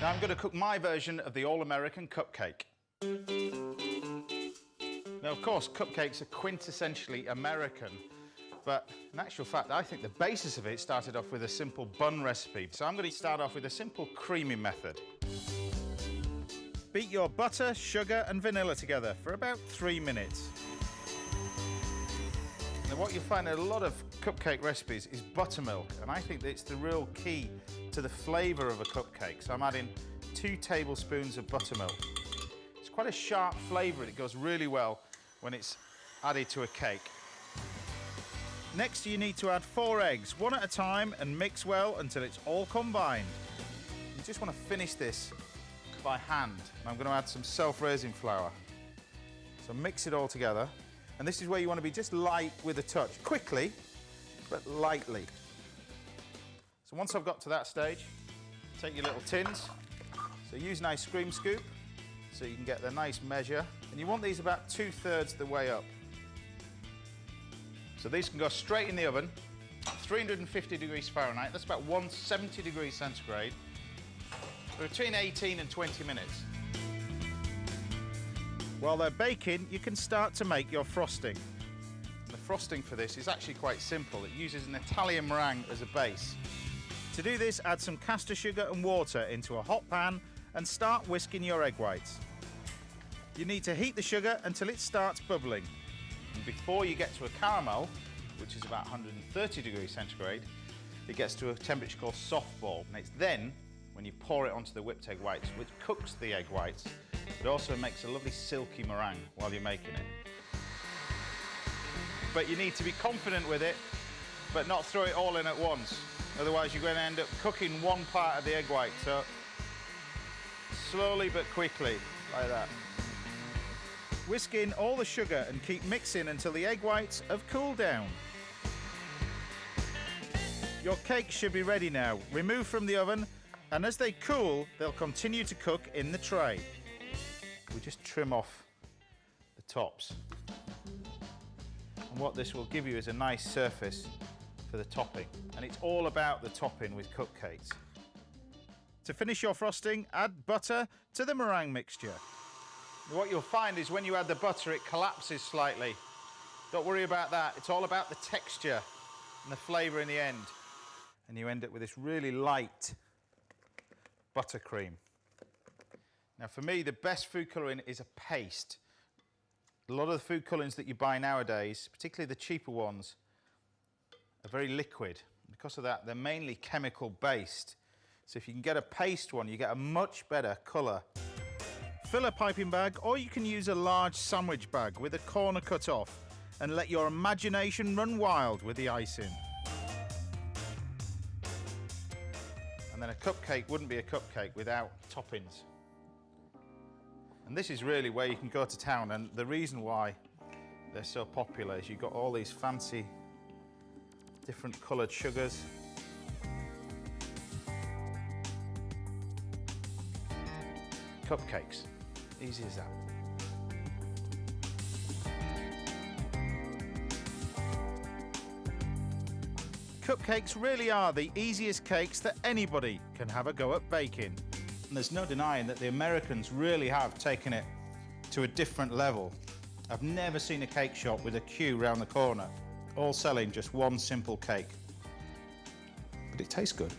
Now I'm going to cook my version of the all-American cupcake. Now, of course, cupcakes are quintessentially American, but in actual fact, I think the basis of it started off with a simple bun recipe. So I'm going to start off with a simple creamy method. Beat your butter, sugar and vanilla together for about 3 minutes. Now what you'll find in a lot of cupcake recipes is buttermilk, and I think that it's the real key to the flavour of a cupcake. So I'm adding 2 tablespoons of buttermilk. It's quite a sharp flavour and it goes really well when it's added to a cake. Next you need to add 4 eggs, one at a time, and mix well until it's all combined. You just want to finish this by hand. And I'm going to add some self-raising flour. So mix it all together. And this is where you want to be just light with a touch. Quickly, but lightly. So once I've got to that stage, take your little tins. So use a nice scream scoop so you can get the nice measure. And you want these about 2/3 the way up. So these can go straight in the oven, 350 degrees Fahrenheit. That's about 170 degrees centigrade. For between 18 and 20 minutes. While they're baking, you can start to make your frosting. The frosting for this is actually quite simple. It uses an Italian meringue as a base. To do this, add some caster sugar and water into a hot pan and start whisking your egg whites. You need to heat the sugar until it starts bubbling. And before you get to a caramel, which is about 130 degrees centigrade, it gets to a temperature called softball. And it's then when you pour it onto the whipped egg whites, which cooks the egg whites. It also makes a lovely silky meringue while you're making it. But you need to be confident with it, but not throw it all in at once. Otherwise you're going to end up cooking one part of the egg white. So slowly but quickly, like that. Whisk in all the sugar and keep mixing until the egg whites have cooled down. Your cakes should be ready now. Remove from the oven, and as they cool, they'll continue to cook in the tray. We just trim off the tops. And what this will give you is a nice surface for the topping. And it's all about the topping with cupcakes. To finish your frosting, add butter to the meringue mixture. What you'll find is when you add the butter, it collapses slightly. Don't worry about that. It's all about the texture and the flavour in the end. And you end up with this really light buttercream. Now for me, the best food colouring is a paste. A lot of the food colourings that you buy nowadays, particularly the cheaper ones, are very liquid. Because of that, they're mainly chemical based. So if you can get a paste one, you get a much better colour. Fill a piping bag, or you can use a large sandwich bag with a corner cut off and let your imagination run wild with the icing. And then a cupcake wouldn't be a cupcake without toppings. And this is really where you can go to town, and the reason why they're so popular is you've got all these fancy different coloured sugars. Cupcakes, easy as that. Cupcakes really are the easiest cakes that anybody can have a go at baking. And there's no denying that the Americans really have taken it to a different level. I've never seen a cake shop with a queue round the corner, all selling just one simple cake. But it tastes good.